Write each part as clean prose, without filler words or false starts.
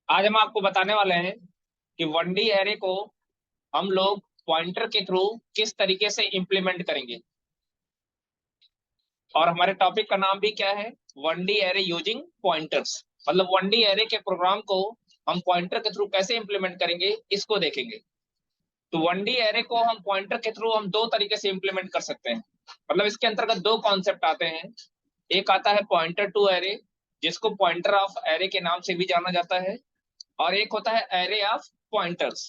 आज हम आपको बताने वाले हैं कि वन डी एरे को हम लोग पॉइंटर के थ्रू किस तरीके से इंप्लीमेंट करेंगे। और हमारे टॉपिक का नाम भी क्या है? One D array using pointers. मतलब वन डी एरे के प्रोग्राम को हम पॉइंटर के थ्रू कैसे इंप्लीमेंट करेंगे, इसको देखेंगे। तो वन डी एरे को हम पॉइंटर के थ्रू हम दो तरीके से इंप्लीमेंट कर सकते हैं। मतलब इसके अंतर्गत दो कॉन्सेप्ट आते हैं। एक आता है पॉइंटर टू एरे, जिसको पॉइंटर ऑफ एरे के नाम से भी जाना जाता है। और एक होता है array of pointers.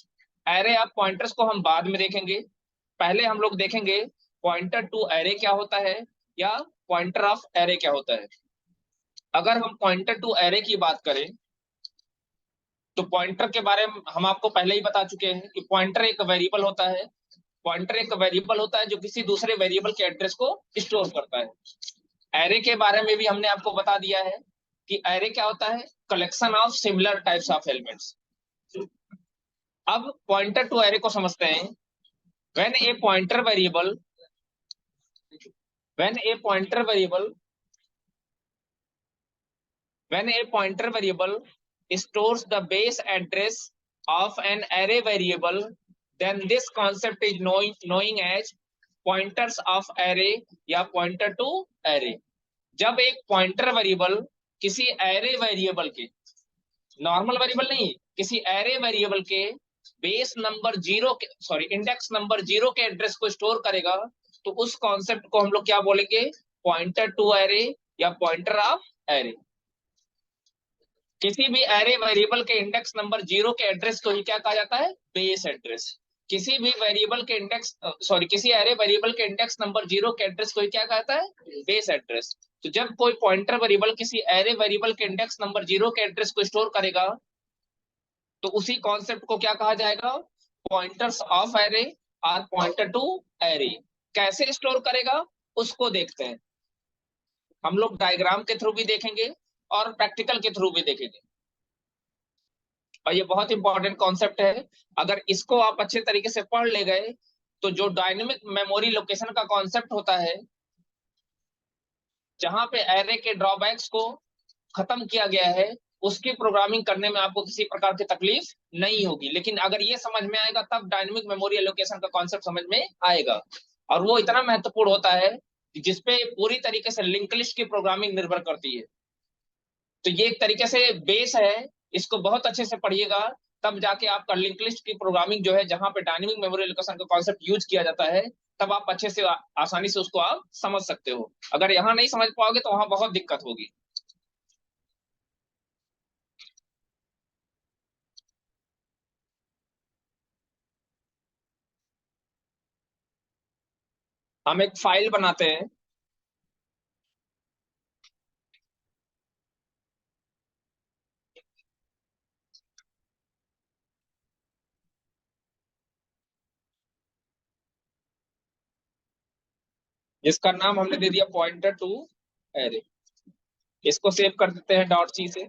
Array of pointers को हम बाद में देखेंगे। पहले हम लोग देखेंगे पॉइंटर टू एरे क्या होता है या पॉइंटर ऑफ एरे क्या होता है। अगर हम पॉइंटर टू एरे की बात करें तो पॉइंटर के बारे में हम आपको पहले ही बता चुके हैं कि पॉइंटर एक वेरिएबल होता है। पॉइंटर एक वेरिएबल होता है जो किसी दूसरे वेरिएबल के एड्रेस को स्टोर करता है। एरे के बारे में भी हमने आपको बता दिया है कि एरे क्या होता है, collection of similar types of elements. अब पॉइंटर टू एरे को समझते हैं। When A pointer variable when A pointer variable when a pointer variable stores the base address of an array variable, then this concept is knowing as pointers of array या pointer to array। जब एक pointer variable किसी array variable के, normal variable नहीं, किसी array variable के base number zero के, sorry, index number zero के एड्रेस को स्टोर करेगा, तो उस कॉन्सेप्ट को हम लोग क्या बोलेंगे? पॉइंटर टू एरे या पॉइंटर ऑफ एरे। किसी भी एरे वेरिएबल के इंडेक्स नंबर जीरो के एड्रेस को ही क्या कहा जाता है? Base address. किसी भी वेरिएबल के इंडेक्स, सॉरी, किसी एरे वेरिएबल के इंडेक्स नंबर जीरो के एड्रेस को ही क्या कहता है? Base address. तो जब कोई पॉइंटर वेरिएबल किसी एरे वेरिएबल के इंडेक्स नंबर जीरो के एड्रेस को स्टोर करेगा, तो उसी कॉन्सेप्ट को क्या कहा जाएगा? पॉइंटर्स ऑफ एरे और पॉइंटर टू एरे। कैसे स्टोर करेगा उसको देखते हैं। हम लोग डायग्राम के थ्रू भी देखेंगे और प्रैक्टिकल के थ्रू भी देखेंगे। और ये बहुत इंपॉर्टेंट कॉन्सेप्ट है। अगर इसको आप अच्छे तरीके से पढ़ ले गए तो जो डायनेमिक मेमोरी लोकेशन का कॉन्सेप्ट होता है, जहां पे एरे के ड्रॉबैक्स को खत्म किया गया है, उसकी प्रोग्रामिंग करने में आपको किसी प्रकार की तकलीफ नहीं होगी। लेकिन अगर ये समझ में आएगा तब डायनेमिक मेमोरी एलोकेशन का कॉन्सेप्ट समझ में आएगा। और वो इतना महत्वपूर्ण होता है कि जिसपे पूरी तरीके से लिंक लिस्ट की प्रोग्रामिंग निर्भर करती है। तो ये एक तरीके से बेस है, इसको बहुत अच्छे से पढ़िएगा, तब जाके आपका लिंक लिस्ट की प्रोग्रामिंग जो है, जहां पे डायनेमिक मेमोरी एलोकेशन का कॉन्सेप्ट यूज किया जाता है, तब आप अच्छे से आसानी से उसको आप समझ सकते हो। अगर यहाँ नहीं समझ पाओगे तो वहां बहुत दिक्कत होगी। हम एक फाइल बनाते हैं। जिसका नाम हमने दे दिया पॉइंटर टू एरे। इसको सेव कर देते हैं डॉट सी से।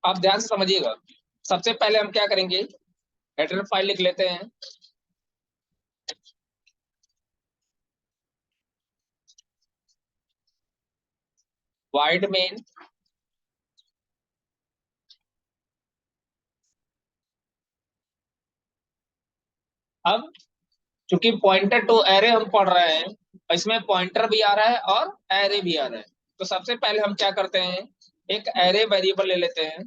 आप ध्यान से समझिएगा। सबसे पहले हम क्या करेंगे, हेडर फाइल लिख लेते हैं। वाइड मेन, अब चूंकि पॉइंटर टू एरे हम पढ़ रहे हैं, इसमें पॉइंटर भी आ रहा है और एरे भी आ रहा है। तो सबसे पहले हम क्या करते हैं, एक एरे वेरिएबल ले लेते हैं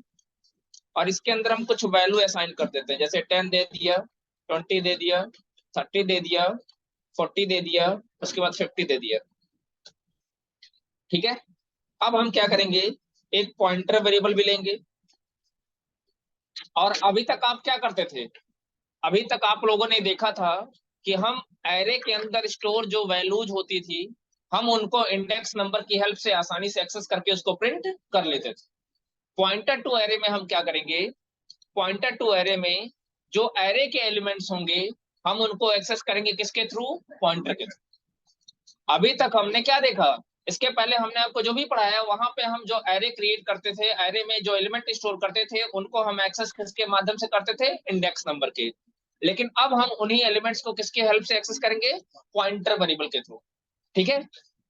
और इसके अंदर हम कुछ वैल्यू असाइन कर देते हैं। जैसे 10 दे दिया, 20 दे दिया, 30 दे दिया, 40 दे दिया, उसके बाद 50 दे दिया। ठीक है। अब हम क्या करेंगे, एक पॉइंटर वेरिएबल भी लेंगे। और अभी तक आप क्या करते थे, अभी तक आप लोगों ने देखा था कि हम एरे के अंदर स्टोर जो वैल्यूज होती थी, हम उनको इंडेक्स नंबर की हेल्प से आसानी से एक्सेस करके उसको प्रिंट कर लेते थे। पॉइंटर टू एरे में हम क्या करेंगे, पॉइंटर टू एरे में जो एरे के एलिमेंट्स होंगे, हम उनको एक्सेस करेंगे किसके थ्रू? पॉइंटर के थ्रू। अभी तक हमने क्या देखा, इसके पहले हमने आपको जो भी पढ़ाया वहां पे हम जो एरे क्रिएट करते थे, एरे में जो एलिमेंट स्टोर करते थे, उनको हम एक्सेस किसके माध्यम से करते थे? इंडेक्स नंबर के। लेकिन अब हम उन्हीं एलिमेंट्स को किसके हेल्प से एक्सेस करेंगे? पॉइंटर वेरिएबल के थ्रू। ठीक है।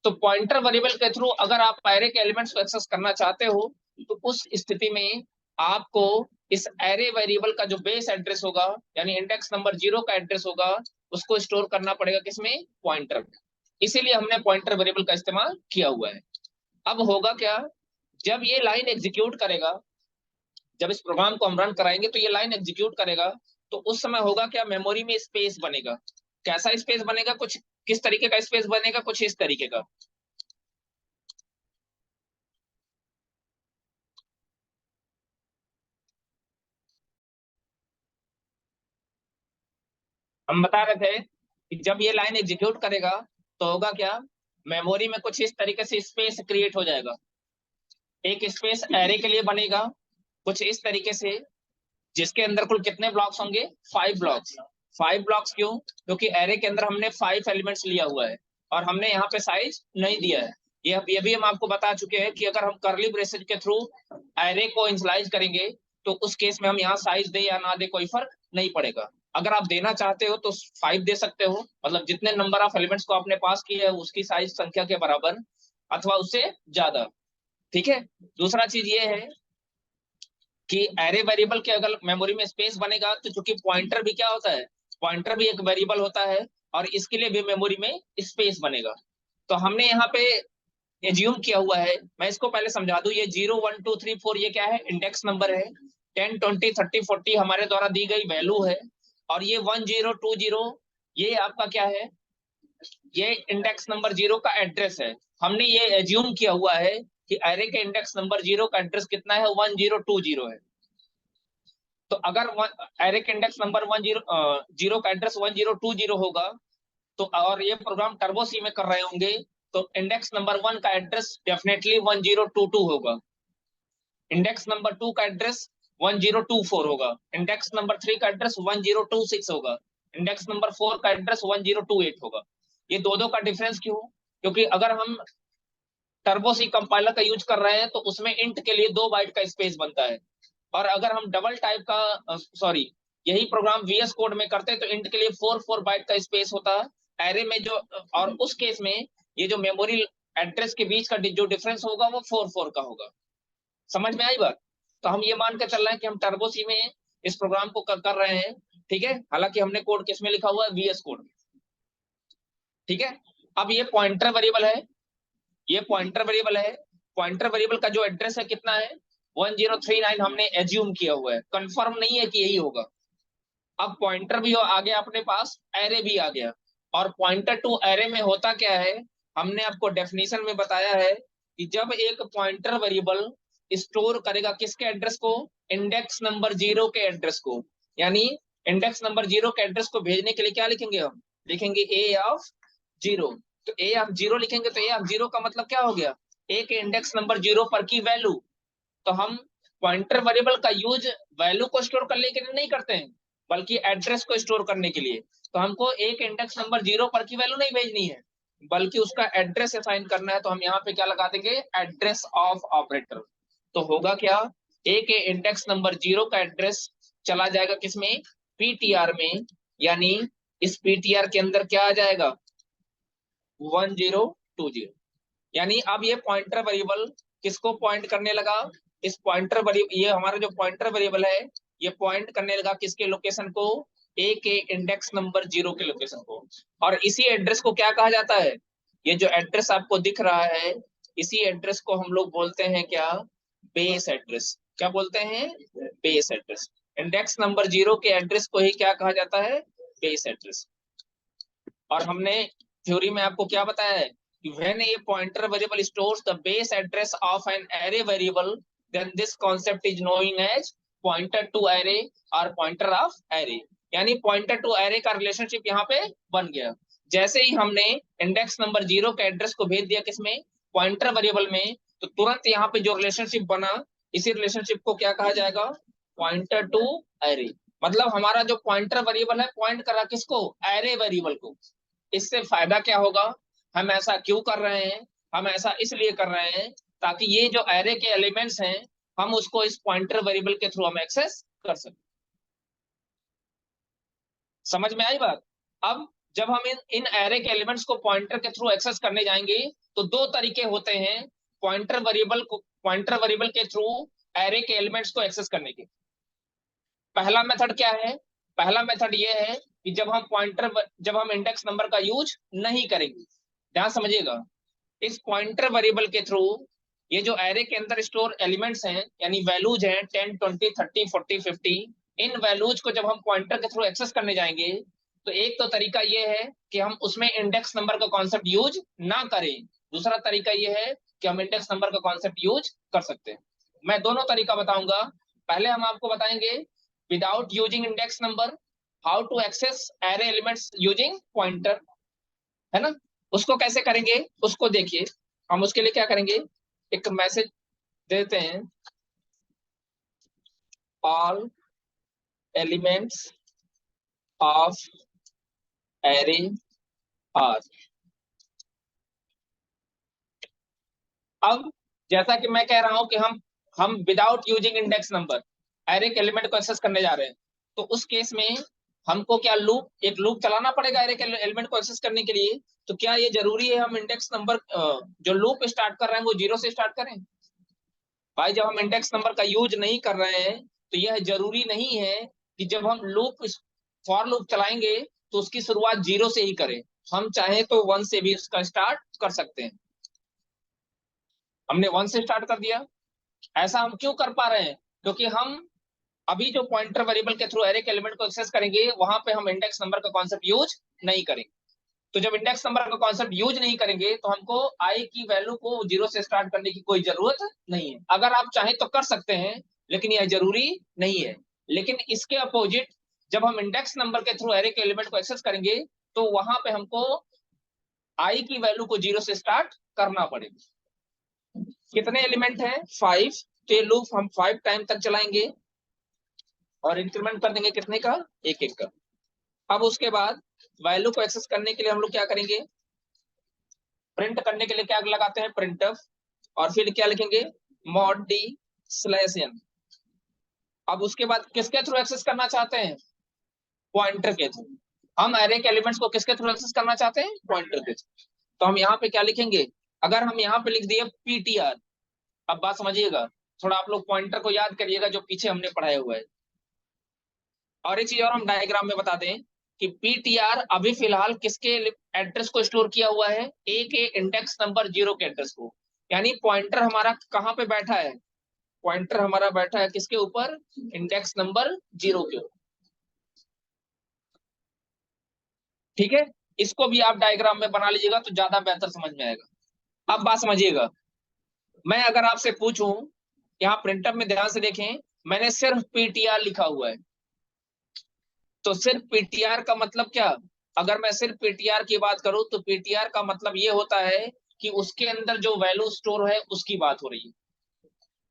तो पॉइंटर वेरिएबल के थ्रू अगर आप एरे के एलिमेंट्स को एक्सेस करना चाहते हो, तो उस स्थिति में आपको इस एरे वेरिएबल का जो बेस एड्रेस होगा, यानी इंडेक्स नंबर 0 का एड्रेस होगा, उसको स्टोर करना पड़ेगा किसमें? पॉइंटर में। इसीलिए हमने पॉइंटर वेरिएबल का इस्तेमाल किया हुआ है। अब होगा क्या, जब ये लाइन एग्जीक्यूट करेगा, जब इस प्रोग्राम को हम रन कराएंगे तो ये लाइन एग्जीक्यूट करेगा, तो उस समय होगा क्या, मेमोरी में स्पेस बनेगा। कैसा स्पेस बनेगा? कुछ किस तरीके का स्पेस बनेगा? कुछ इस तरीके का। हम बता रहे थे कि जब ये लाइन एग्जीक्यूट करेगा तो होगा क्या, मेमोरी में कुछ इस तरीके से स्पेस क्रिएट हो जाएगा। एक स्पेस एरे के लिए बनेगा कुछ इस तरीके से, जिसके अंदर कुल कितने ब्लॉक्स होंगे? 5 ब्लॉक्स। 5 ब्लॉक्स क्यों? क्योंकि एरे के अंदर हमने 5 एलिमेंट्स लिया हुआ है और हमने यहाँ पे साइज नहीं दिया है। ये भी हम आपको बता चुके हैं कि अगर हम कर्ली ब्रेसेज के थ्रू एरे को इनिशियलाइज करेंगे तो उस केस में हम यहाँ साइज दे या ना दे कोई फर्क नहीं पड़ेगा। अगर आप देना चाहते हो तो 5 दे सकते हो, मतलब जितने नंबर ऑफ एलिमेंट्स को आपने पास किया है उसकी साइज संख्या के बराबर, अथवा उससे ज्यादा। ठीक है। दूसरा चीज ये है कि एरे वेरिएबल के अगर मेमोरी में स्पेस बनेगा तो चूंकि पॉइंटर भी क्या होता है, पॉइंटर भी एक वेरिएबल होता है और इसके लिए भी मेमोरी में स्पेस बनेगा। तो हमने यहाँ पे एज्यूम किया हुआ है, मैं इसको पहले समझा दूं, ये 0 1 2 3 4 ये क्या है? इंडेक्स नंबर है। 10 20 30 40 हमारे द्वारा दी गई वैल्यू है। और ये 1 0 2 0 ये आपका क्या है? ये इंडेक्स नंबर 0 का एड्रेस है। हमने ये एज्यूम किया हुआ है कि एरे के इंडेक्स नंबर 0 का एड्रेस कितना है? 1020 है। तो अगर एरे के इंडेक्स नंबर 10 का एड्रेस 1020 होगा, तो और ये प्रोग्राम टर्बो सी में कर रहे होंगे, तो इंडेक्स नंबर 1 का एड्रेस डेफिनेटली 1022 होगा। इंडेक्स नंबर 2 का एड्रेस 1024 होगा। इंडेक्स नंबर 3 का एड्रेस 1026 होगा। इंडेक्स नंबर 4 का एड्रेस 1028 होगा। ये दो दो का डिफरेंस क्यों? क्योंकि अगर हम टर्बो सी कंपाइलर का यूज कर रहे हैं तो उसमें इंट के लिए 2 बाइट का स्पेस बनता है, और अगर हम डबल टाइप का सॉरी यही प्रोग्राम वीएस कोड में करते हैं तो इंट के लिए 4 बाइट का स्पेस होता है एरे में जो, और उस केस में ये जो मेमोरी एड्रेस के बीच का जो डिफरेंस होगा वो 4 का होगा। समझ में आई बात? तो हम ये मान के चल रहे हैं कि हम टर्बो सी में इस प्रोग्राम को कर रहे हैं। ठीक है, हालांकि हमने कोड किस में लिखा हुआ है? वीएस कोड में। ठीक है। अब ये पॉइंटर वेरिएबल है, ये पॉइंटर वेरिएबल है। पॉइंटर वेरिएबल का जो एड्रेस है कितना है? 1039 हमने एज्यूम किया हुआ है, कंफर्म नहीं है कि यही होगा। अब पॉइंटर भी आ गया अपने पास, एरे भी आ गया। और पॉइंटर टू एरे में होता क्या है, हमने आपको डेफिनेशन में बताया है कि जब एक पॉइंटर वेरिएबल स्टोर करेगा किसके एड्रेस को? इंडेक्स नंबर 0 के एड्रेस को। यानी इंडेक्स नंबर 0 के एड्रेस को भेजने के लिए क्या लिखेंगे? हम लिखेंगे ए ऑफ 0। तो ए ऑफ 0 लिखेंगे तो ए ऑफ 0 का मतलब क्या हो गया? ए के इंडेक्स नंबर 0 पर की वैल्यू। तो हम पॉइंटर वेरिएबल का यूज वैल्यू को स्टोर करने के लिए नहीं करते हैं, बल्कि एड्रेस को स्टोर करने के लिए। तो हमको एक इंडेक्स नंबर 0 पर की वैल्यू नहीं भेजनी है, बल्कि उसका एड्रेस असाइन करना है। तो हम यहाँ पे क्या लगा देंगे? Address of operator. तो होगा क्या, ए के इंडेक्स नंबर 0 का एड्रेस चला जाएगा किसमें? पीटीआर में। यानी इस पीटीआर के अंदर क्या आ जाएगा? 1020। यानी अब ये पॉइंटर वेरिएबल किसको पॉइंट करने लगा? इस पॉइंटर वेरिएबल, ये हमारा जो पॉइंटर वेरिएबल है ये पॉइंट करने लगा किसके लोकेशन को? ए के इंडेक्स नंबर 0 के लोकेशन को। और इसी एड्रेस को क्या कहा जाता है? ये जो एड्रेस आपको दिख रहा है, इसी एड्रेस को हम लोग बोलते हैं क्या? Base address. क्या बोलते हैं? Base address. इंडेक्स नंबर 0 के एड्रेस को ही क्या कहा जाता है? Base address. और हमने थ्योरी में आपको क्या बताया है कि when a pointer variable stores the base address of an array variable, then this concept is known as pointer to array or pointer of array। यानी pointer to array का रिलेशनशिप यहाँ पे बन गया। जैसे ही हमने इंडेक्स नंबर 0 के address को भेज दिया किसमें? पॉइंटर वेरिएबल में, तो तुरंत यहाँ पे जो रिलेशनशिप बना, इसी रिलेशनशिप को क्या कहा जाएगा? Pointer to array. मतलब हमारा जो पॉइंटर वेरिएबल है पॉइंट कर रहा किसको? एरे वेरिएबल को। इससे फायदा क्या होगा? हम ऐसा क्यों कर रहे हैं? हम ऐसा इसलिए कर रहे हैं ताकि ये जो एरे के एलिमेंट्स हैं हम उसको इस पॉइंटर वेरिएबल के थ्रू हम एक्सेस कर सकें। समझ में आई बात? अब जब हम इन एरे के एलिमेंट्स को पॉइंटर के थ्रू एक्सेस करने जाएंगे तो दो तरीके होते हैं। पॉइंटर वेरिएबल के थ्रू एरे के एलिमेंट्स को एक्सेस करने के। पहला मेथड क्या है? पहला मेथड ये है कि जब हम इंडेक्स नंबर का यूज नहीं करेंगे। ध्यान समझिएगा, इस पॉइंटर वेरिएबल के थ्रू ये जो एरे के अंदर स्टोर एलिमेंट्स हैं, यानी वैल्यूज हैं 10, 20, 30, 40, 50, इन वैल्यूज को जब हम पॉइंटर के थ्रू एक्सेस करने जाएंगे, तो एक तो तरीका ये है कि हम उसमें इंडेक्स नंबर का कॉन्सेप्ट यूज ना करें। दूसरा तरीका ये है कि हम इंडेक्स नंबर का कॉन्सेप्ट यूज कर सकते हैं। मैं दोनों तरीका बताऊंगा। पहले हम आपको बताएंगे without using index number how to access array elements using pointer, है ना। उसको कैसे करेंगे उसको देखिए। हम उसके लिए क्या करेंगे, एक मैसेज देते हैं, all elements of array are. अब जैसा कि मैं कह रहा हूं कि हम without using index number array के एलिमेंट को एक्सेस करने जा रहे हैं, तो उस केस में हमको क्या एक लूप चलाना पड़ेगा एरे के एलिमेंट को एक्सेस करने के लिए। तो क्या ये जरूरी है हम इंडेक्स नंबर जो लूप स्टार्ट कर रहे हैं वो 0 से स्टार्ट करें? भाई जब हम इंडेक्स नंबर का यूज नहीं कर रहे हैं तो यह जरूरी नहीं है कि जब हम फॉर लूप चलाएंगे तो उसकी शुरुआत 0 से ही करें। हम चाहे तो 1 से भी उसका स्टार्ट कर सकते हैं। हमने 1 से स्टार्ट कर दिया। ऐसा हम क्यों कर पा रहे हैं? क्योंकि हम अभी जो पॉइंटर वेरिएबल के थ्रू एरे के एलिमेंट को एक्सेस करेंगे वहां पे हम इंडेक्स नंबर का कॉन्सेप्ट यूज नहीं करेंगे। तो जब इंडेक्स नंबर का कॉन्सेप्ट यूज नहीं करेंगे तो हमको आई की वैल्यू को 0 से स्टार्ट करने की कोई जरूरत नहीं है। अगर आप चाहें तो कर सकते हैं, लेकिन यह जरूरी नहीं है। लेकिन इसके अपोजिट जब हम इंडेक्स नंबर के थ्रू एरे के एलिमेंट को एक्सेस करेंगे तो वहां पे हमको आई की वैल्यू को 0 से स्टार्ट करना पड़ेगा। कितने एलिमेंट हैं? 5। तो ये लूप हम 5 टाइम तक चलाएंगे और इंक्रीमेंट कर देंगे कितने का? एक एक का। अब उसके बाद वैल्यू को एक्सेस करने के लिए हम लोग क्या करेंगे, प्रिंट करने के लिए क्या लगाते हैं? प्रिंटफ। और फिर क्या लिखेंगे? Mod D slash N. अब उसके बाद किसके थ्रू एक्सेस करना चाहते हैं? पॉइंटर के थ्रू। हम एरे के एलिमेंट्स को किसके थ्रू एक्सेस करना चाहते हैं? पॉइंटर के थ्रू। तो हम यहाँ पे क्या लिखेंगे? अगर हम यहाँ पे लिख दिए पीटीआर, अब बात समझिएगा, थोड़ा आप लोग पॉइंटर को याद करिएगा जो पीछे हमने पढ़ाया हुआ है। और एक चीज और हम डायग्राम में बता दें कि पीटीआर अभी फिलहाल किसके एड्रेस को स्टोर किया हुआ है? ए के इंडेक्स नंबर 0 के एड्रेस को। यानी पॉइंटर हमारा कहाँ पे बैठा है? पॉइंटर हमारा बैठा है किसके ऊपर? इंडेक्स नंबर 0 के ऊपर। ठीक है, इसको भी आप डायग्राम में बना लीजिएगा तो ज्यादा बेहतर समझ में आएगा। अब बात समझिएगा, मैं अगर आपसे पूछूं, यहाँ प्रिंटर में ध्यान से देखें, मैंने सिर्फ पीटीआर लिखा हुआ है। तो सिर्फ पीटीआर का मतलब क्या? अगर मैं सिर्फ पीटीआर की बात करूं तो पीटीआर का मतलब ये होता है कि उसके अंदर जो वैल्यू स्टोर है उसकी बात हो रही है।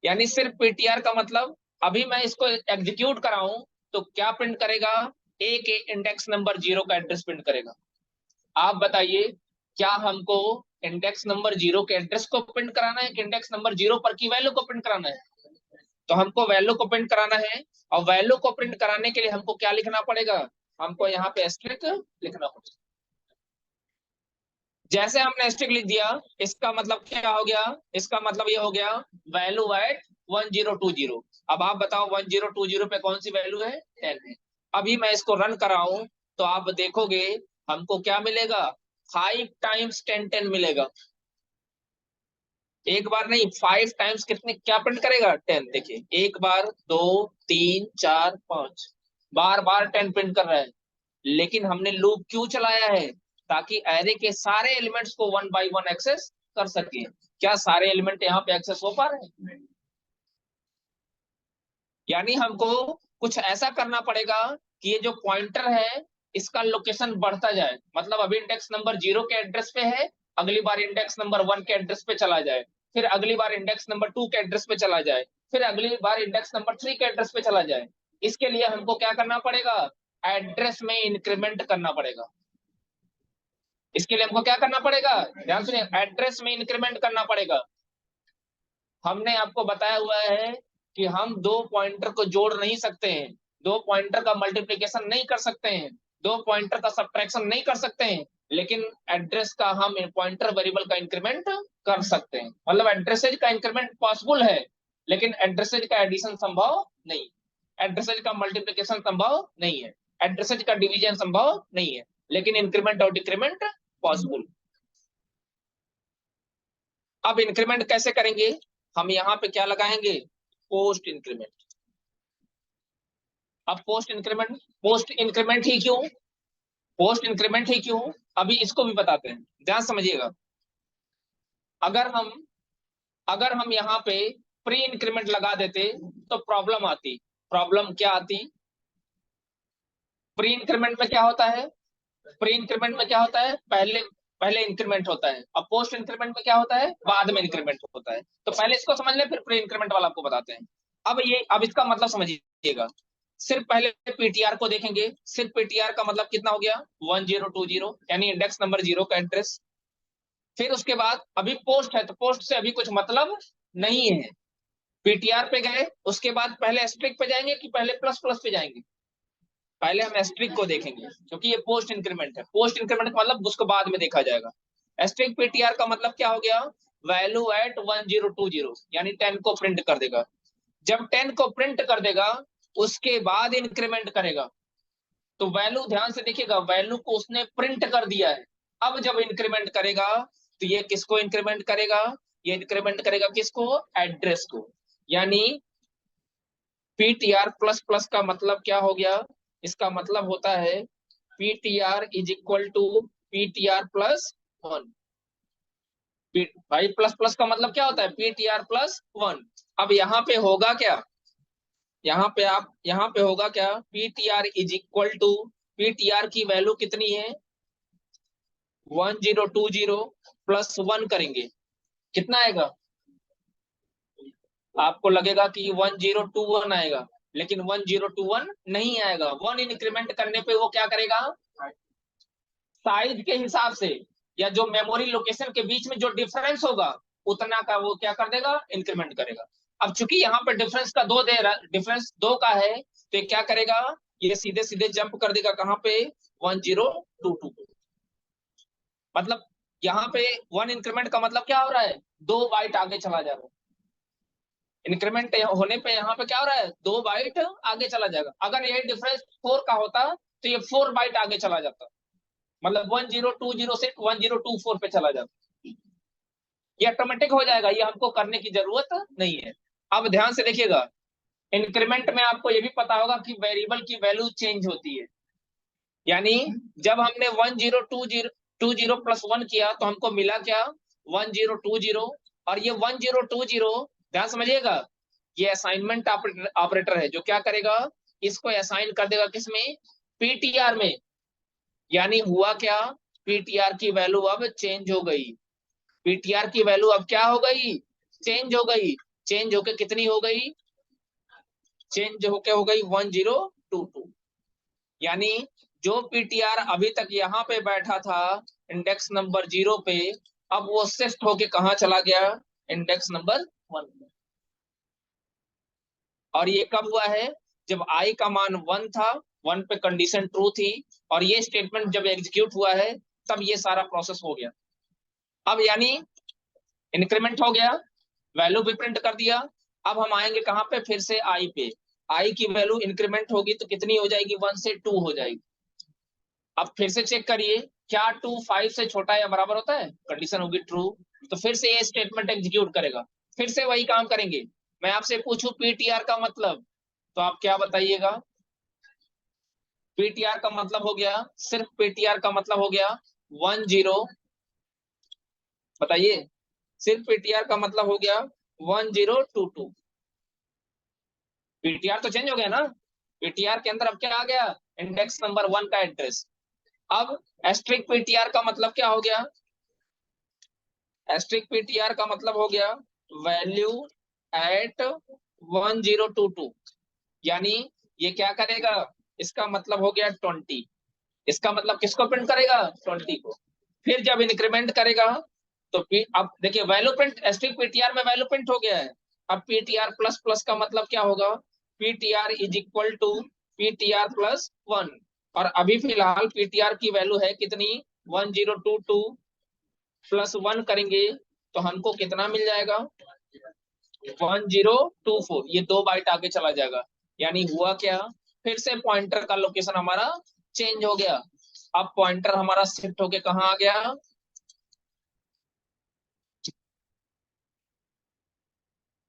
यानी सिर्फ पीटीआर का मतलब अभी मैं इसको एग्जीक्यूट कराऊं तो क्या प्रिंट करेगा? ए के इंडेक्स नंबर 0 का एड्रेस प्रिंट करेगा। आप बताइए, क्या हमको इंडेक्स नंबर 0 के एड्रेस को प्रिंट कराना है कि इंडेक्स नंबर 0 पर की वैल्यू को प्रिंट कराना है? तो हमको वैल्यू को प्रिंट कराना है। और वैल्यू को प्रिंट कराने के लिए हमको क्या लिखना पड़ेगा? हमको यहाँ पे एस्टेरिक लिखना पड़ेगा। जैसे हमने एस्टेरिक लिख दिया, इसका मतलब क्या हो गया? इसका मतलब ये हो गया वैल्यू एट 1020। अब आप बताओ 1020 पे कौन सी वैल्यू है? 10 है। अभी मैं इसको रन कराऊं तो आप देखोगे हमको क्या मिलेगा? 5 टाइम्स 10 10 मिलेगा। एक बार नहीं, 5 टाइम्स कितने क्या प्रिंट करेगा? 10। देखिए, एक बार, 2, 3, 4, 5 बार बार 10 प्रिंट कर रहा है। लेकिन हमने लूप क्यों चलाया है? ताकि एरे के सारे एलिमेंट्स को 1 बाय 1 एक्सेस कर सके। क्या सारे एलिमेंट यहाँ पे एक्सेस हो पा रहे हैं? यानी हमको कुछ ऐसा करना पड़ेगा कि ये जो पॉइंटर है इसका लोकेशन बढ़ता जाए। मतलब अभी इंडेक्स नंबर 0 के एड्रेस पे है, अगली बार इंडेक्स नंबर 1 के एड्रेस पे चला जाए, फिर अगली बार इंडेक्स नंबर 2 के एड्रेस पे चला जाए, फिर अगली बार इंडेक्स नंबर 3 के एड्रेस पे चला जाए। इसके लिए हमको क्या करना पड़ेगा? एड्रेस में इंक्रीमेंट करना पड़ेगा। इसके लिए हमको क्या करना पड़ेगा? ध्यान सुनिए, एड्रेस में इंक्रीमेंट करना पड़ेगा। हमने आपको बताया हुआ है कि हम दो पॉइंटर को जोड़ नहीं सकते हैं, दो पॉइंटर का मल्टीप्लिकेशन नहीं कर सकते हैं, दो पॉइंटर का सब्ट्रैक्शन नहीं कर सकते हैं, लेकिन एड्रेस का हम पॉइंटर वेरिएबल का इंक्रीमेंट कर सकते हैं। मतलब एड्रेसेज का इंक्रीमेंट पॉसिबल है, लेकिन एड्रेसेज का एडिशन संभव नहीं, एड्रेसेज का मल्टीप्लिकेशन संभव नहीं है, एड्रेसेज का डिवीजन संभव नहीं है, लेकिन इंक्रीमेंट और डिक्रीमेंट पॉसिबल। अब इंक्रीमेंट कैसे करेंगे, हम यहाँ पे क्या लगाएंगे, पोस्ट इंक्रीमेंट। अब पोस्ट इंक्रीमेंट ही क्यों, पोस्ट इंक्रीमेंट ही क्यों, अभी इसको भी बताते हैं, ध्यान समझिएगा। अगर हम यहाँ पे प्री इंक्रीमेंट लगा देते तो प्रॉब्लम आती। प्रॉब्लम क्या आती, प्री इंक्रीमेंट में क्या होता है, प्री इंक्रीमेंट में क्या होता है, पहले पहले इंक्रीमेंट होता है, अब पोस्ट इंक्रीमेंट में क्या होता है, बाद में इंक्रीमेंट होता है। तो पहले इसको समझ ले, फिर प्री इंक्रीमेंट वाला आपको बताते हैं। अब इसका मतलब समझिएगा, सिर्फ पहले पीटीआर को देखेंगे। सिर्फ पीटीआर का मतलब कितना हो गया, 1020, यानी इंडेक्स नंबर 0 का एड्रेस। फिर उसके बाद अभी पोस्ट है, तो पोस्ट से अभी कुछ मतलब नहीं है। पीटीआर पे गए, उसके बाद पहले एस्ट्रिक पे जाएंगे कि पहले प्लस प्लस पे जाएंगे, पहले हम एस्ट्रिक को देखेंगे, क्योंकि ये पोस्ट इंक्रीमेंट है। पोस्ट इंक्रीमेंट का मतलब उसको बाद में देखा जाएगा। एस्ट्रिक पीटीआर का मतलब क्या हो गया, वैल्यू एट 1020, यानी 10 को प्रिंट कर देगा। जब 10 को प्रिंट कर देगा, उसके बाद इंक्रीमेंट करेगा। तो वैल्यू ध्यान से देखिएगा, वैल्यू को उसने प्रिंट कर दिया है। अब जब इंक्रीमेंट करेगा, तो ये किसको इंक्रीमेंट करेगा, ये इंक्रीमेंट करेगा किसको, एड्रेस को। यानी पीटीआर प्लस प्लस का मतलब क्या हो गया, इसका मतलब होता है PTR is equal to PTR plus 1। भाई प्लस प्लस का मतलब क्या होता है, पीटीआर प्लस 1। अब यहाँ पे होगा क्या, यहाँ पे होगा क्या, PTR is equal to, PTR की वैल्यू कितनी है, 1020 प्लस 1 करेंगे, कितना आएगा, आपको लगेगा कि 1021 आएगा, लेकिन 1021 नहीं आएगा। 1 इंक्रीमेंट करने पे वो क्या करेगा, साइज के हिसाब से या जो मेमोरी लोकेशन के बीच में जो डिफरेंस होगा, उतना का वो क्या कर देगा, इंक्रीमेंट करेगा। अब चूंकि यहाँ पे डिफरेंस 2 का है, तो ये क्या करेगा, ये सीधे सीधे जंप कर देगा कहाँ पे, 1022 पे। मतलब यहाँ पे 1 इंक्रीमेंट का मतलब क्या हो रहा है, 2 बाइट आगे चला जा रहा है। इंक्रीमेंट होने पे यहाँ पे क्या हो रहा है, 2 बाइट आगे चला जाएगा। अगर यही डिफरेंस 4 का होता तो ये 4 बाइट आगे चला जाता, मतलब 1020 से 1024 पे चला जाता। ये ऑटोमेटिक हो जाएगा, ये हमको करने की जरूरत नहीं है। अब ध्यान से देखिएगा, इंक्रीमेंट में आपको ये भी पता होगा कि वेरिएबल की वैल्यू चेंज होती है। यानी जब हमने 1020 प्लस 1 किया तो हमको मिला क्या, 1020, और ये 1020 ध्यान समझिएगा, ये असाइनमेंट ऑपरेटर है जो क्या करेगा, इसको असाइन कर देगा किसमें, पीटीआर में। यानी हुआ क्या, पीटीआर की वैल्यू अब चेंज हो गई, पीटीआर की वैल्यू अब क्या हो गई, चेंज हो गई। चेंज होके कितनी हो गई, चेंज होके हो गई 1022। यानी जो पीटीआर अभी तक यहाँ पे बैठा था इंडेक्स नंबर 0 पे, अब वो शिफ्ट होके कहाँ चला गया, इंडेक्स नंबर 1 पे। और ये कब हुआ है, जब आई का मान 1 था, 1 पे कंडीशन ट्रू थी, और ये स्टेटमेंट जब एग्जीक्यूट हुआ है, तब ये सारा प्रोसेस हो गया। अब यानी इंक्रीमेंट हो गया, वैल्यू भी प्रिंट कर दिया। अब हम आएंगे कहाँ पे, फिर से आई पे। आई की वैल्यू इंक्रीमेंट होगी तो कितनी हो जाएगी, 1 से 2 हो जाएगी। अब फिर से चेक करिए, क्या 2 5 से छोटा या बराबर होता है, कंडीशन होगी ट्रू, तो फिर से ये स्टेटमेंट एग्जीक्यूट करेगा। फिर से वही काम करेंगे। मैं आपसे पूछूं पीटीआर का मतलब, तो आप क्या बताइएगा, पीटीआर का मतलब हो गया, सिर्फ पीटीआर का मतलब हो गया 10, बताइए, सिर्फ पीटीआर का मतलब हो गया 1022। पीटीआर तो चेंज हो गया ना, पीटीआर के अंदर अब क्या आ गया, इंडेक्स नंबर 1 का एड्रेस। अब एस्ट्रिक पीटीआर का मतलब क्या हो गया, एस्ट्रिक पीटीआर का मतलब हो गया वैल्यू एट 1022। यानी ये क्या करेगा, इसका मतलब हो गया 20। इसका मतलब किसको प्रिंट करेगा, 20 को। फिर जब इंक्रीमेंट करेगा, तो अब देखिए वैल्यू प्रिंट, एस्ट्रिक पीटीआर में वैल्यू प्रिंट हो गया है। अब पीटीआर प्लस प्लस का मतलब क्या होगा, PTR is equal to PTR plus 1। और अभी फिलहाल पीटीआर की वैल्यू है कितनी, 1022 प्लस 1 करेंगे तो हमको कितना मिल जाएगा, 1024, ये 2 बाइट आगे चला जाएगा। यानी हुआ क्या, फिर से पॉइंटर का लोकेशन हमारा चेंज हो गया। अब पॉइंटर हमारा शिफ्ट होके कहाँ आ गया,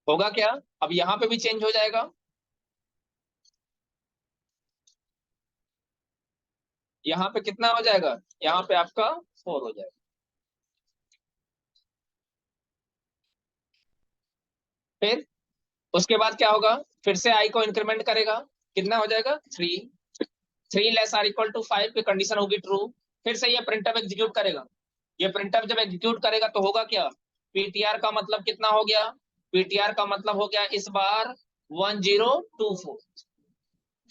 होगा क्या, अब यहाँ पे भी चेंज हो जाएगा। यहाँ पे कितना हो जाएगा, यहाँ पे आपका 4 हो जाएगा। फिर उसके बाद क्या होगा, फिर से आई को इंक्रीमेंट करेगा, कितना हो जाएगा 3। 3 लेस आर इक्वल टू 5 की कंडीशन होगी ट्रू। फिर से ये प्रिंटफ एग्जीक्यूट करेगा। ये प्रिंटफ जब एग्जीक्यूट करेगा तो होगा क्या, पीटीआर का मतलब कितना हो गया, पीटीआर का मतलब हो गया इस बार 1024।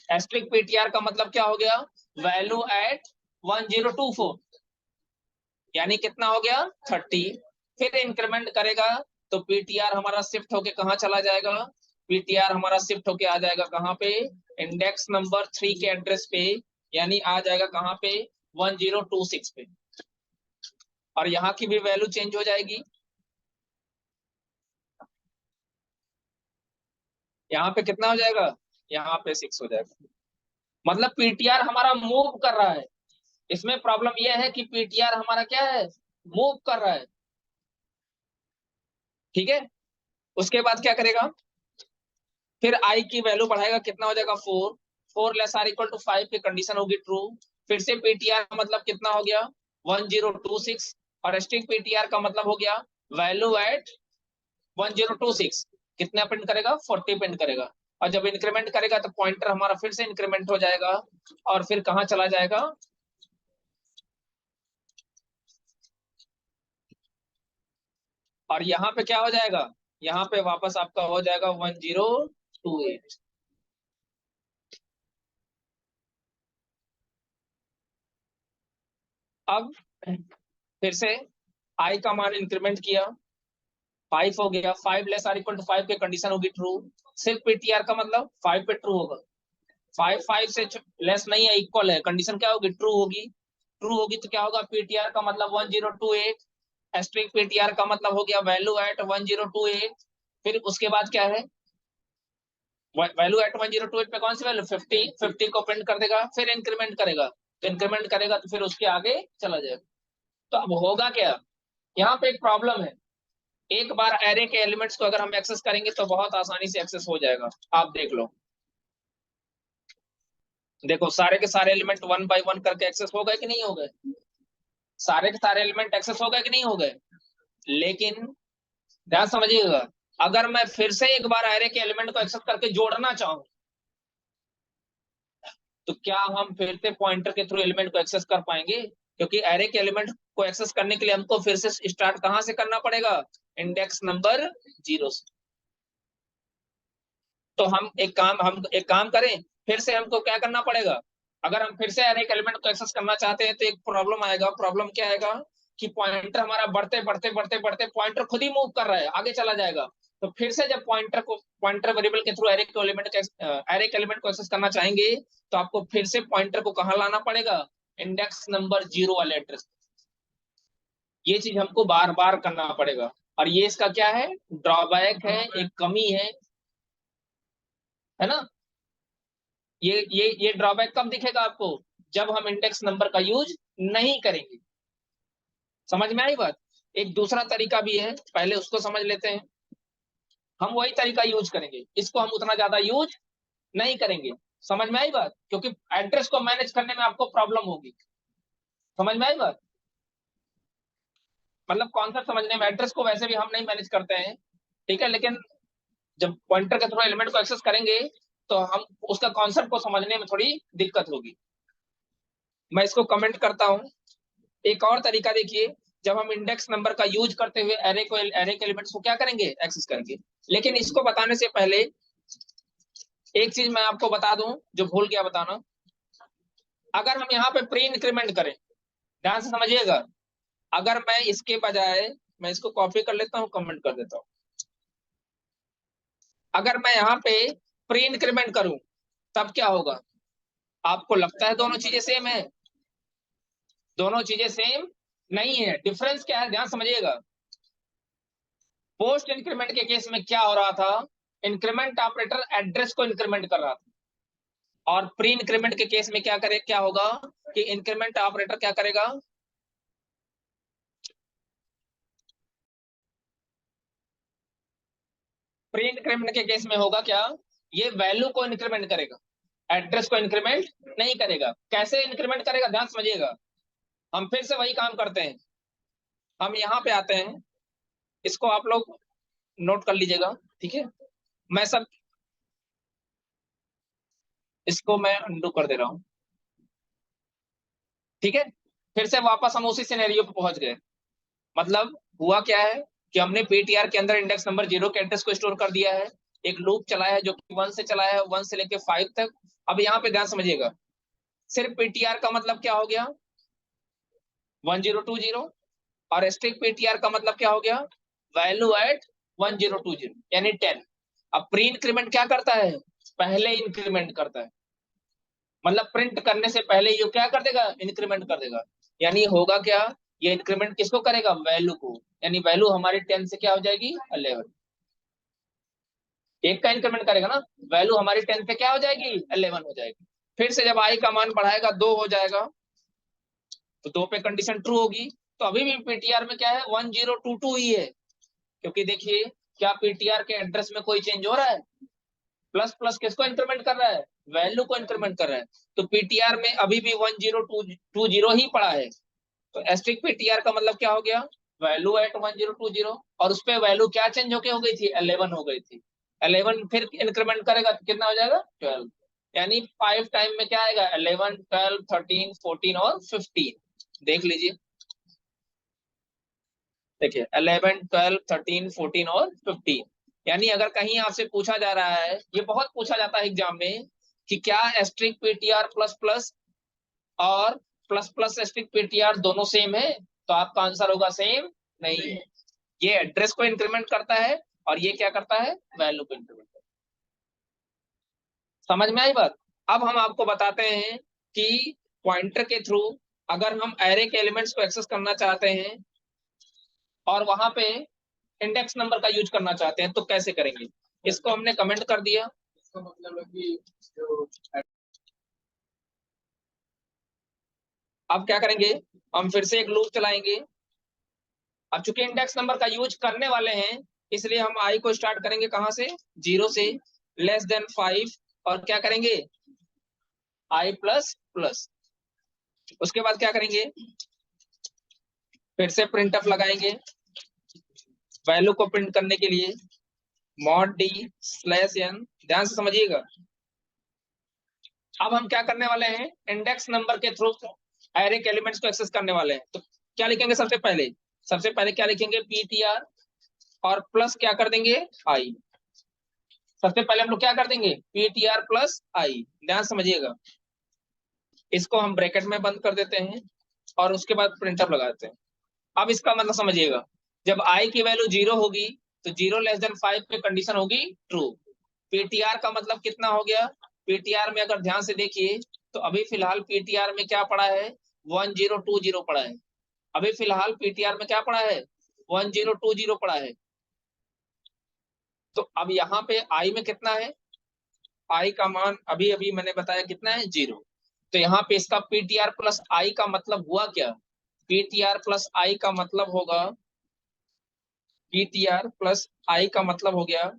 एस्ट्रिक पीटीआर का मतलब क्या हो गया, वैल्यू एट 1024, यानी कितना हो गया 30। फिर इंक्रीमेंट करेगा तो पीटीआर हमारा शिफ्ट होके कहाँ चला जाएगा, पीटीआर हमारा शिफ्ट होके आ जाएगा कहाँ पे, इंडेक्स नंबर 3 के एड्रेस पे, यानी आ जाएगा कहाँ पे 1026 पे। और यहाँ की भी वैल्यू चेंज हो जाएगी, यहाँ पे कितना हो जाएगा, यहाँ पे 6 हो जाएगा। मतलब पीटीआर हमारा मूव कर रहा है। इसमें प्रॉब्लम यह है कि पीटीआर हमारा क्या है, मूव कर रहा है। ठीक है, उसके बाद क्या करेगा, फिर आई की वैल्यू बढ़ाएगा, कितना हो जाएगा 4। 4 लेस आर इक्वल टू 5 की कंडीशन होगी ट्रू। फिर से पीटीआर का मतलब कितना हो गया 1026, और स्ट्रिंग पीटीआर का मतलब हो गया वैल्यू एट 1026, कितना प्रिंट करेगा 40 प्रिंट करेगा। और जब इंक्रीमेंट करेगा तो पॉइंटर हमारा फिर से इंक्रीमेंट हो जाएगा, और फिर कहाँ चला जाएगा, और यहाँ पे क्या हो जाएगा, यहाँ पे वापस आपका हो जाएगा 1028। अब फिर से आई का मान इंक्रीमेंट किया, 5 हो गया, 5 लेस आर इक्वल टू 5 की कंडीशन होगी ट्रू। सिर्फ पीटीआर का मतलब 5 पे ट्रू होगा, 5 5 से लेस नहीं है, इक्वल है, कंडीशन क्या होगी ट्रू होगी। ट्रू होगी तो क्या होगा, पीटीआर का मतलब 1028, एस्ट्रिक पीटीआर का मतलब हो गया वैल्यू एट 1028। फिर उसके बाद क्या है, वैल्यू एट 1028 पे कौन सी वैल्यू 50, 50 को प्रिंट कर देगा, फिर इंक्रीमेंट करेगा, तो इंक्रीमेंट करेगा तो फिर उसके आगे चला जाएगा। तो अब होगा क्या, यहाँ पे एक प्रॉब्लम है। एक बार एरे के एलिमेंट्स को अगर हम एक्सेस करेंगे तो बहुत आसानी से एक्सेस हो जाएगा। आप देख लो, देखो सारे के सारे एलिमेंट वन बाय वन करके एक्सेस हो गए कि नहीं हो गए, सारे के सारे एलिमेंट एक्सेस हो गए कि नहीं हो गए। लेकिन ध्यान समझिएगा, अगर मैं फिर से एक बार एरे के एलिमेंट को एक्सेस करके जोड़ना चाहूं तो क्या हम फिर से पॉइंटर के थ्रू एलिमेंट को एक्सेस कर पाएंगे, क्योंकि एरे के एलिमेंट को एक्सेस करने के लिए हमको फिर से स्टार्ट कहां से करना पड़ेगा, इंडेक्स नंबर 0 से। तो हम एक काम करें, फिर से हमको क्या करना पड़ेगा, अगर हम फिर से एरे के एलिमेंट को एक्सेस करना चाहते हैं तो एक प्रॉब्लम आएगा। प्रॉब्लम क्या आएगा कि पॉइंटर हमारा बढ़ते बढ़ते बढ़ते बढ़ते पॉइंटर खुद ही मूव कर रहा है, आगे चला जाएगा। तो फिर से जब पॉइंटर वेरिएबल के थ्रू एरे के एलिमेंट को एक्सेस करना चाहेंगे तो आपको फिर से पॉइंटर को कहाँ लाना पड़ेगा, इंडेक्स नंबर 0 वाले एड्रेस। ये चीज हमको बार बार करना पड़ेगा, और ये इसका क्या है, ड्रॉबैक है, एक कमी है ना। ये ड्रॉबैक कब दिखेगा आपको, जब हम इंडेक्स नंबर का यूज नहीं करेंगे। समझ में आई बात। एक दूसरा तरीका भी है, पहले उसको समझ लेते हैं। हम वही तरीका यूज करेंगे, इसको हम उतना ज्यादा यूज नहीं करेंगे। समझ में आई बात, क्योंकि एड्रेस को मैनेज करने में आपको प्रॉब्लम होगी। समझ में आई बात, मतलब कॉन्सेप्ट समझने में, एड्रेस को वैसे भी हम नहीं मैनेज करते हैं, ठीक है, लेकिन जब पॉइंटर के थ्रू एलिमेंट को एक्सेस करेंगे तो हम उसका कॉन्सेप्ट को समझने में थोड़ी दिक्कत होगी। मैं इसको कमेंट करता हूं। एक और तरीका देखिए, जब हम इंडेक्स नंबर का यूज करते हुए एरे के एलिमेंट्स को क्या करेंगे, एक्सेस करेंगे। लेकिन इसको बताने से पहले एक चीज मैं आपको बता दूं जो भूल गया बताना। अगर हम यहाँ पे प्री इंक्रीमेंट करें, ध्यान से समझिएगा, अगर मैं इसके बजाय, मैं इसको कॉपी कर लेता हूँ, कमेंट कर देता हूँ, अगर मैं यहाँ पे प्री इंक्रीमेंट करूं तब क्या होगा, आपको लगता है दोनों चीजें सेम है, दोनों चीजें सेम नहीं है। डिफरेंस क्या है, ध्यान समझिएगा। पोस्ट इंक्रीमेंट के केस में क्या हो रहा था, इंक्रीमेंट ऑपरेटर एड्रेस को इंक्रीमेंट कर रहा था, और प्री इंक्रीमेंट के केस में क्या होगा कि इंक्रीमेंट ऑपरेटर क्या करेगा, प्री इंक्रीमेंट के केस में होगा क्या, ये वैल्यू को इंक्रीमेंट करेगा, एड्रेस को इंक्रीमेंट नहीं करेगा। कैसे इंक्रीमेंट करेगा, ध्यान समझिएगा। हम फिर से वही काम करते हैं, हम यहाँ पे आते हैं, इसको आप लोग नोट कर लीजिएगा, ठीक है। मैं सब इसको मैं अंडू कर दे रहा हूँ, ठीक है। फिर से वापस हम उसी सिनेरियो पे पहुंच गए। मतलब हुआ क्या है कि हमने पीटीआर के अंदर इंडेक्स नंबर 0 के एड्रेस को स्टोर कर दिया है, एक लूप चलाया है जो कि 1 से चलाया है, 1 से लेके 5 तक। अब यहाँ पे ध्यान समझिएगा, सिर्फ पीटीआर का मतलब क्या हो गया, 1020, और स्ट्रिक पीटीआर का मतलब क्या हो गया, वैल्यू एट 1020 यानी 10। अब प्री इंक्रीमेंट क्या करता है, पहले इंक्रीमेंट करता है, मतलब प्रिंट करने से पहले ये क्या कर देगा, इंक्रीमेंट कर देगा। यानी होगा क्या, ये इंक्रीमेंट किसको करेगा, वैल्यू को, यानी वैल्यू हमारी 10 से क्या हो जाएगी, 11। एक का इंक्रीमेंट करेगा ना, वैल्यू हमारी 10 से क्या हो जाएगी, 11 हो जाएगी। फिर से जब आई का मान बढ़ाएगा 2 हो जाएगा, तो 2 पे कंडीशन ट्रू होगी। तो अभी भी पीटीआर में क्या है, 1022 ही है, क्योंकि देखिए क्या पीटीआर के एड्रेस में कोई चेंज हो रहा है, प्लस प्लस किसको इंक्रीमेंट कर रहा है, वैल्यू को इंक्रीमेंट कर रहा है। तो पीटीआर में अभी भी 1020 ही पड़ा है। तो एस्ट्रिक पीटीआर का मतलब क्या हो गया, वैल्यू एट 1020, और उस पर वैल्यू क्या चेंज होके हो गई थी, 11 हो गई थी। 11 फिर इंक्रीमेंट करेगा तो कितना हो जाएगा, 12। यानी 5 टाइम में क्या आएगा, 11, 12, 13, 14 और 15। देख लीजिए, देखिए 11, 12, 13, 14 और 15। यानी अगर कहीं आपसे पूछा जा रहा है, ये बहुत पूछा जाता है एग्जाम में, कि क्या एस्ट्रिक पीटीआर प्लस प्लस और प्लस प्लस एस्ट्रिक पीटीआर दोनों सेम है, तो आपका आंसर होगा सेम नहीं है। ये एड्रेस को इंक्रीमेंट करता है, और ये क्या करता है, वैल्यू को इंक्रीमेंट करता है। समझ में आई बात। अब हम आपको बताते हैं कि पॉइंटर के थ्रू अगर हम एरे के एलिमेंट्स को एक्सेस करना चाहते हैं और वहां पे इंडेक्स नंबर का यूज करना चाहते हैं तो कैसे करेंगे। इसको हमने कमेंट कर दिया, इसका मतलब है कि जो अब क्या करेंगे, हम फिर से एक लूप चलाएंगे। अब चूंकि इंडेक्स नंबर का यूज करने वाले हैं, इसलिए हम आई को स्टार्ट करेंगे कहां से, 0 से, लेस देन 5, और क्या करेंगे, आई प्लस प्लस। उसके बाद क्या करेंगे, फिर से प्रिंटफ लगाएंगे वैल्यू को प्रिंट करने के लिए, मॉड डी स्लैश एन। ध्यान से समझिएगा। अब हम क्या करने वाले हैं, इंडेक्स नंबर के थ्रू एरे के एलिमेंट्स को एक्सेस करने वाले हैं। तो क्या लिखेंगे, सबसे पहले क्या लिखेंगे, पीटीआर, और प्लस क्या कर देंगे, आई। सबसे पहले हम लोग क्या कर देंगे, पीटीआर प्लस आई। ध्यान समझिएगा, इसको हम ब्रैकेट में बंद कर देते हैं और उसके बाद प्रिंटअप लगा देते हैं। अब इसका मतलब समझिएगा, जब आई की वैल्यू 0 होगी तो 0 लेस देन 5 पे कंडीशन होगी ट्रू। पीटीआर का मतलब कितना हो गया, पीटीआर में अगर ध्यान से देखिए तो अभी फिलहाल पीटीआर में क्या पड़ा है, 1020 पड़ा है। अभी फिलहाल पीटीआर में क्या पड़ा है, 1020 पड़ा है। तो अब यहाँ पे आई में कितना है, आई का मान अभी अभी मैंने बताया कितना है, 0। तो यहाँ पे इसका पीटीआर प्लस आई का मतलब हुआ क्या, पीटीआर प्लस आई का मतलब होगा, पीटीआर प्लस आई का मतलब हो गया,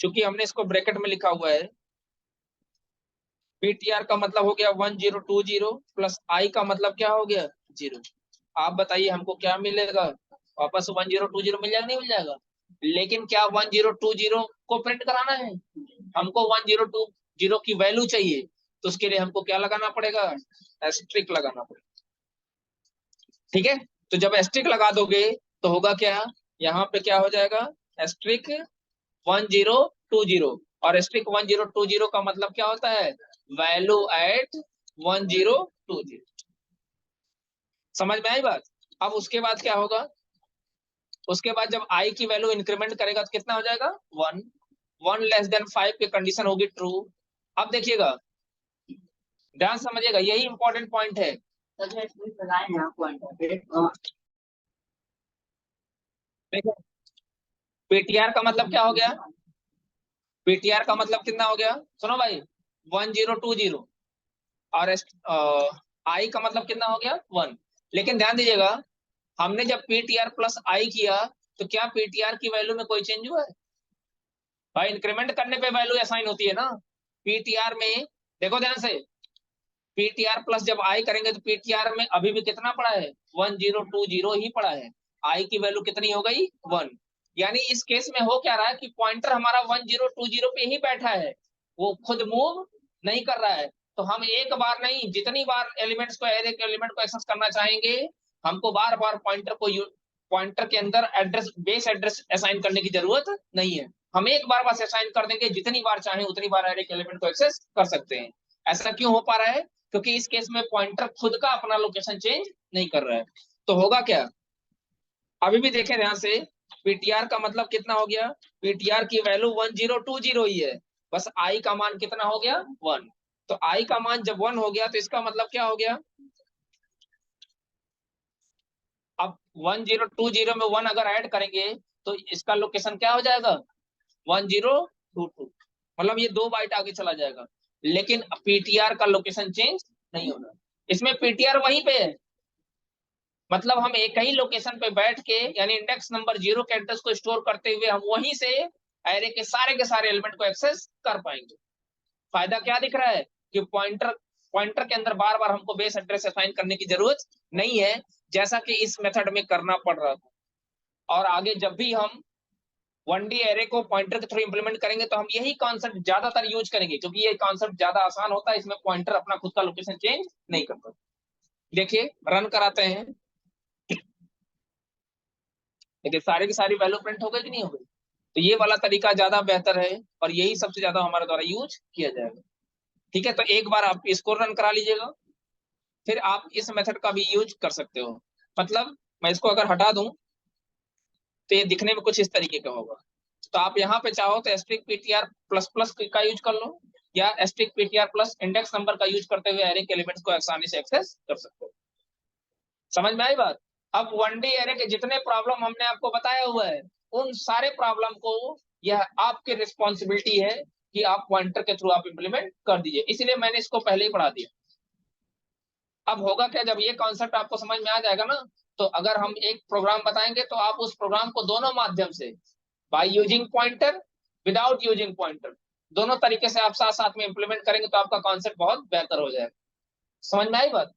चूंकि हमने इसको ब्रैकेट में लिखा हुआ है, पीटीआर का मतलब हो गया 1020 प्लस आई का मतलब क्या हो गया, 0। आप बताइए हमको क्या मिलेगा, वापस 1020 मिल जाएगा, नहीं मिल जाएगा। लेकिन क्या 1020 को प्रिंट कराना है, हमको 1020 की वैल्यू चाहिए, तो उसके लिए हमको क्या लगाना पड़ेगा, एस्ट्रिक लगाना पड़ेगा। ठीक है, तो जब एस्ट्रिक लगा दोगे तो होगा क्या, यहाँ पे क्या हो जाएगा, एस्ट्रिक 1020, और एस्ट्रिक 1020 का मतलब क्या होता है, वैल्यू एट 1020। समझ में आई बात। अब उसके बाद क्या होगा, उसके बाद जब आई की वैल्यू इंक्रीमेंट करेगा तो कितना हो जाएगा, 1। 1 लेस देन 5 की कंडीशन होगी ट्रू। अब देखिएगा, ध्यान समझिएगा, यही इंपॉर्टेंट पॉइंट है। देखो, पीटीआर का मतलब क्या हो गया? पीटीआर का मतलब कितना हो गया? सुनो भाई, 1020, और आई का मतलब कितना हो गया? 1। लेकिन ध्यान दीजिएगा, हमने जब पीटीआर प्लस आई किया, तो क्या पीटीआर की वैल्यू में कोई चेंज हुआ है? भाई इंक्रीमेंट करने पे वैल्यू असाइन होती है ना। पीटीआर में देखो ध्यान से, पीटीआर प्लस जब आई करेंगे तो पीटीआर में अभी भी कितना पड़ा है? 1020 ही पड़ा है। आई की वैल्यू कितनी हो गई? 1। यानी इस केस में हो क्या रहा है कि पॉइंटर हमारा 1020 पे ही बैठा है, वो खुद मूव नहीं कर रहा है। तो हम एक बार नहीं, जितनी बार एलिमेंट्स को, एरे के एलिमेंट को एक्सेस करना चाहेंगे, हमको बार बार पॉइंटर के अंदर एड्रेस, बेस एड्रेस असाइन करने की जरूरत नहीं है। हम एक बार बस असाइन कर देंगे, जितनी बार चाहें उतनी बार एरे के एलिमेंट को एक्सेस कर सकते हैं। ऐसा क्यों हो पा रहा है? क्योंकि इस केस में पॉइंटर खुद का अपना लोकेशन चेंज नहीं कर रहा है। तो होगा क्या, अभी भी देखें ध्यान से, पीटीआर का मतलब कितना हो गया? पीटीआर की वैल्यू 1020 ही है, बस आई का मान कितना हो गया? 1। तो आई का मान जब 1 हो गया तो इसका मतलब क्या हो गया? अब 1020 में 1 अगर ऐड करेंगे तो इसका लोकेशन क्या हो जाएगा? 1022। मतलब ये 2 बाइट आगे चला जाएगा, लेकिन पीटीआर का लोकेशन चेंज नहीं होगा। इसमें पीटीआर वहीं पे है, मतलब हम एक ही लोकेशन पे बैठ के, यानी इंडेक्स नंबर 0 के एड्रेस को स्टोर करते हुए हम वहीं से एरे के सारे एलिमेंट को एक्सेस कर पाएंगे। फायदा क्या दिख रहा है? कि पॉइंटर पॉइंटर के अंदर बार बार हमको बेस एड्रेस असाइन करने की जरूरत नहीं है, जैसा कि इस मेथड में करना पड़ रहा था। और आगे जब भी हम 1D एरे को पॉइंटर के थ्रू इंप्लीमेंट करेंगे तो हम यही कॉन्सेप्ट ज्यादातर यूज करेंगे, क्योंकि ये कॉन्सेप्ट ज्यादा आसान होता है, इसमें पॉइंटर अपना खुद का लोकेशन चेंज नहीं करता। देखिए रन कराते हैं, लेकिन सारे की सारी वैल्यू प्रिंट हो गई कि नहीं हो गई? तो ये वाला तरीका ज्यादा बेहतर है, और यही सबसे ज्यादा हमारे द्वारा यूज किया जाएगा। ठीक है, तो एक बार आप इसको रन करा लीजिएगा, फिर आप इस मेथड का भी यूज कर सकते हो। मतलब मैं इसको अगर हटा दूं तो ये दिखने में कुछ इस तरीके का होगा। तो आप यहाँ पे चाहो तो एस्ट्रिक पीटीआर प्लस प्लस का यूज कर लो, या asterisk PTR plus index number का यूज करते हुए एरे के एलिमेंट्स को आसानी से एक्सेस कर सकते हो। समझ में आई बात? अब 1D एरे के जितने प्रॉब्लम हमने आपको बताया हुआ है, उन सारे प्रॉब्लम को, यह आपकी रिस्पॉन्सिबिलिटी है कि आप पॉइंटर के थ्रू आप इंप्लीमेंट कर दीजिए, इसलिए मैंने इसको पहले ही पढ़ा दिया। अब होगा क्या, जब ये कॉन्सेप्ट आपको समझ में आ जाएगा ना, तो अगर हम एक प्रोग्राम बताएंगे तो आप उस प्रोग्राम को दोनों माध्यम से, by using pointer, without using pointer, दोनों तरीके से आप साथ साथ में इंप्लीमेंट करेंगे तो आपका कॉन्सेप्ट बहुत बेहतर हो जाएगा। समझ में आई बात?